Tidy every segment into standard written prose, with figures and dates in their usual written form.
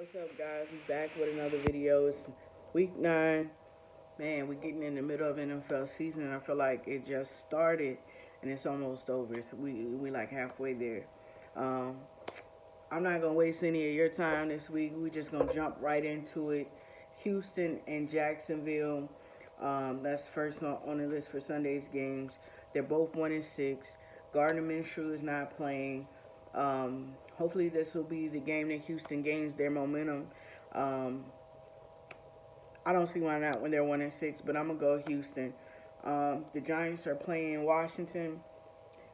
What's up, guys? We back with another video. It's week 9. Man, we're getting in the middle of NFL season, and I feel like it just started and it's almost over. So we like halfway there. Um, I'm not gonna waste any of your time this week. We just gonna jump right into it. Houston and Jacksonville. That's first on the list for Sunday's games. They're both 1-6. Gardner Minshew is not playing. Hopefully, this will be the game that Houston gains their momentum. Um, I don't see why not when they're 1-6, but I'm gonna go Houston. The Giants are playing Washington.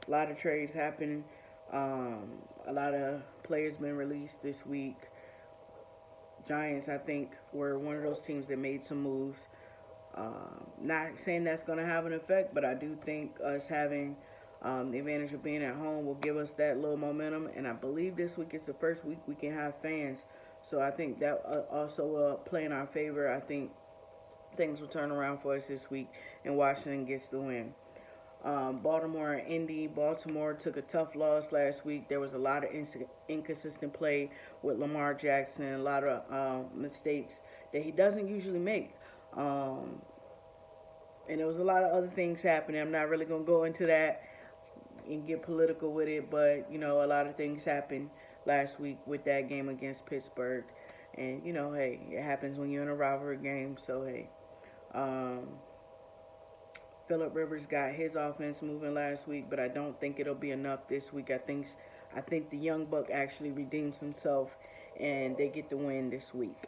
A lot of trades happening. A lot of players been released this week. Giants, I think, were one of those teams that made some moves. Not saying that's going to have an effect, but I do think us having the advantage of being at home will give us that little momentum. And I believe this week is the first week we can have fans. So I think that also will play in our favor. I think things will turn around for us this week, and Washington gets the win. Baltimore and Indy. Baltimore took a tough loss last week. There was a lot of inconsistent play with Lamar Jackson, a lot of mistakes that he doesn't usually make. And there was a lot of other things happening. I'm not really going to go into that and get political with it, but, a lot of things happened last week with that game against Pittsburgh. And, hey, it happens when you're in a rivalry game, so, hey. Um, Phillip Rivers got his offense moving last week, but I don't think it'll be enough this week. I think the young buck actually redeems himself, and they get the win this week.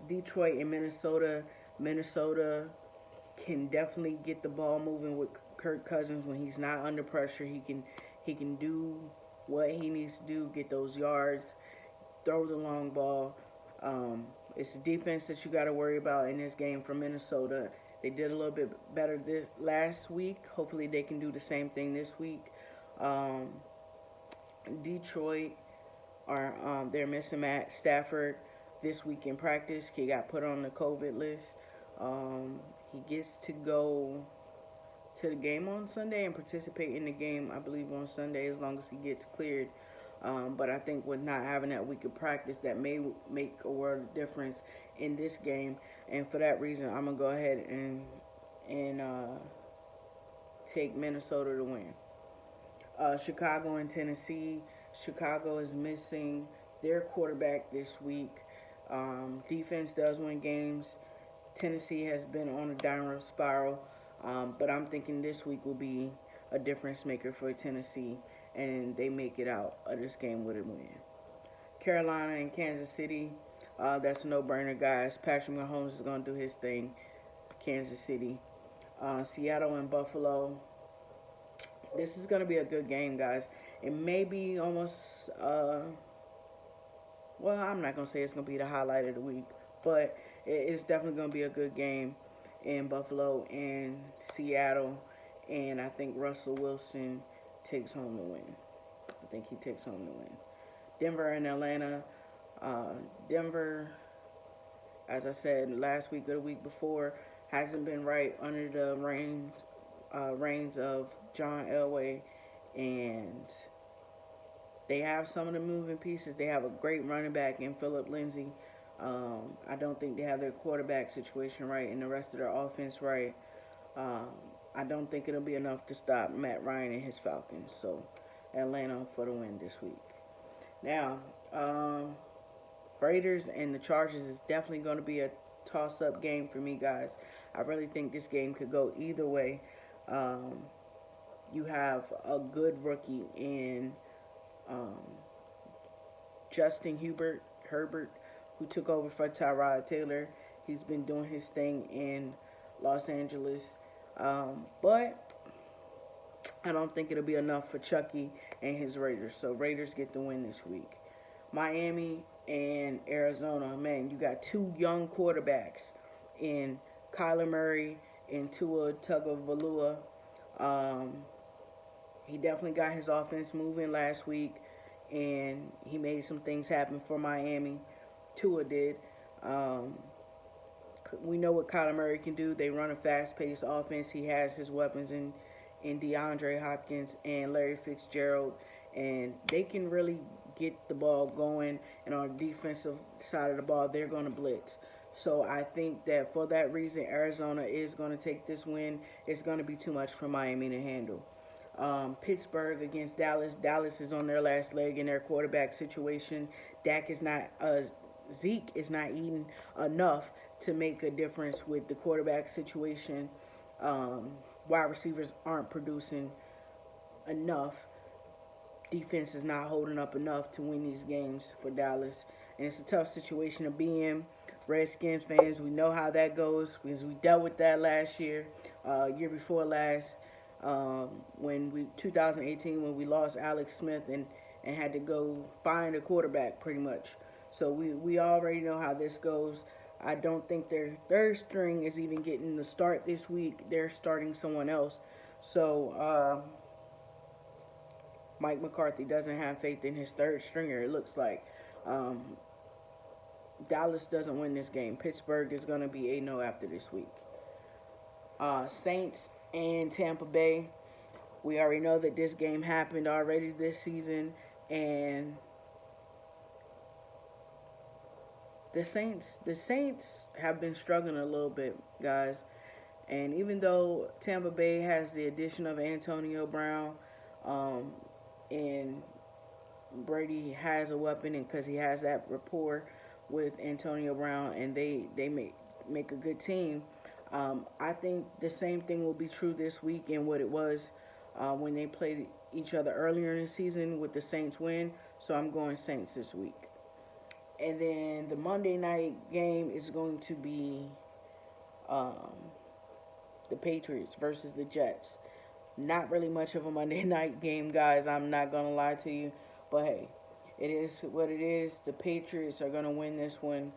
Detroit and Minnesota. Minnesota can definitely get the ball moving with Kirk Cousins when he's not under pressure. He can do what he needs to do, get those yards, throw the long ball. It's the defense that you got to worry about in this game for Minnesota. They did a little bit better last week. Hopefully they can do the same thing this week. Um, Detroit they're missing Matt Stafford this week in practice. He got put on the COVID list. He gets to go to the game on Sunday and participate in the game, I believe, on Sunday as long as he gets cleared. But I think with not having that week of practice, that may make a world of difference in this game. And for that reason, I'm gonna go ahead and take Minnesota to win. Chicago and Tennessee. Chicago is missing their quarterback this week. Defense does win games. Tennessee has been on a downward spiral, but I'm thinking this week will be a difference maker for Tennessee, and they make it out of this game with a win. Carolina and Kansas City, that's a no-brainer, guys. Patrick Mahomes is going to do his thing. Kansas City. Seattle and Buffalo. This is going to be a good game, guys. It may be almost, well, I'm not going to say it's going to be the highlight of the week, but it's definitely going to be a good game in Buffalo and Seattle. And I think Russell Wilson takes home the win. I think he takes home the win. Denver and Atlanta. Denver, as I said last week or the week before, hasn't been right under the reigns of John Elway, and they have some of the moving pieces. They have a great running back in Philip Lindsay. I don't think they have their quarterback situation right and the rest of their offense right. I don't think it'll be enough to stop Matt Ryan and his Falcons. So Atlanta for the win this week. Now, Raiders and the Chargers is definitely going to be a toss-up game for me, guys. I really think this game could go either way. You have a good rookie in Justin Herbert, who took over for Tyrod Taylor. He's been doing his thing in Los Angeles. But I don't think it'll be enough for Chucky and his Raiders. So Raiders get the win this week. Miami and Arizona. Man, you got two young quarterbacks in Kyler Murray and Tua Tagovailoa. He definitely got his offense moving last week, and he made some things happen for Miami. Tua did. We know what Kyler Murray can do. They run a fast-paced offense. He has his weapons in DeAndre Hopkins and Larry Fitzgerald, and they can really get the ball going, and on the defensive side of the ball, they're going to blitz. So I think that for that reason, Arizona is going to take this win. It's going to be too much for Miami to handle. Pittsburgh against Dallas. Dallas is on their last leg in their quarterback situation. Dak is not. Zeke is not eating enough to make a difference with the quarterback situation. Wide receivers aren't producing enough. Defense is not holding up enough to win these games for Dallas. And it's a tough situation to be in. Redskins fans, we know how that goes because we dealt with that last year, year before last, when we 2018 when we lost Alex Smith and had to go find a quarterback pretty much. So we already know how this goes. I don't think their third string is even getting the start this week. They're starting someone else. So Mike McCarthy doesn't have faith in his third stringer, it looks like. Dallas doesn't win this game. Pittsburgh is going to be 8-0 after this week. Saints and Tampa Bay. We already know that this game happened already this season. And the Saints have been struggling a little bit, guys. And even though Tampa Bay has the addition of Antonio Brown, and Brady has a weapon, and because he has that rapport with Antonio Brown, and they make a good team. I think the same thing will be true this week and what it was when they played each other earlier in the season with the Saints win. So I'm going Saints this week. And then the Monday night game is going to be the Patriots versus the Jets. Not really much of a Monday night game, guys. I'm not going to lie to you. But hey, it is what it is. The Patriots are going to win this one.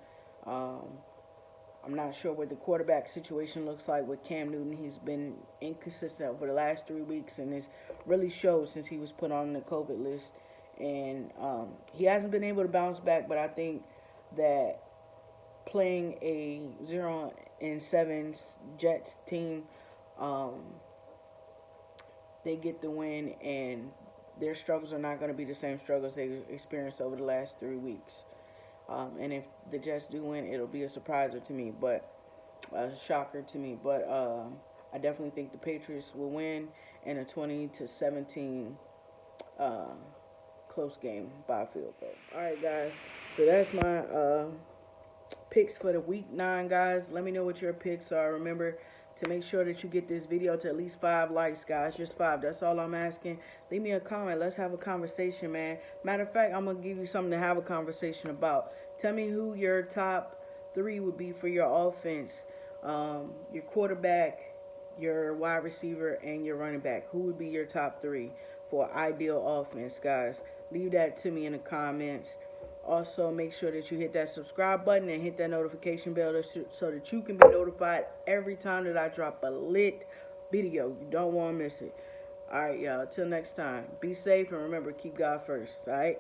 I'm not sure what the quarterback situation looks like with Cam Newton. He's been inconsistent over the last 3 weeks, and it's really showed since he was put on the COVID list. And he hasn't been able to bounce back, but I think that playing a 0-7 Jets team, they get the win, and their struggles are not going to be the same struggles they experienced over the last 3 weeks. And if the Jets do win, it'll be a surpriser to me, but a shocker to me. But I definitely think the Patriots will win in a 20-17 close game by a field goal. All right, guys. So that's my picks for the week 9, guys. Let me know what your picks are. Remember to make sure that you get this video to at least 5 likes, guys. Just 5. That's all I'm asking. Leave me a comment. Let's have a conversation, man. Matter of fact, I'm going to give you something to have a conversation about. Tell me who your top 3 would be for your offense. Your quarterback, your wide receiver, and your running back. Who would be your top 3 for ideal offense, guys? Leave that to me in the comments. Also, make sure that you hit that subscribe button and hit that notification bell so that you can be notified every time that I drop a lit video. You don't want to miss it. All right, y'all. Till next time. Be safe and remember, keep God first. All right?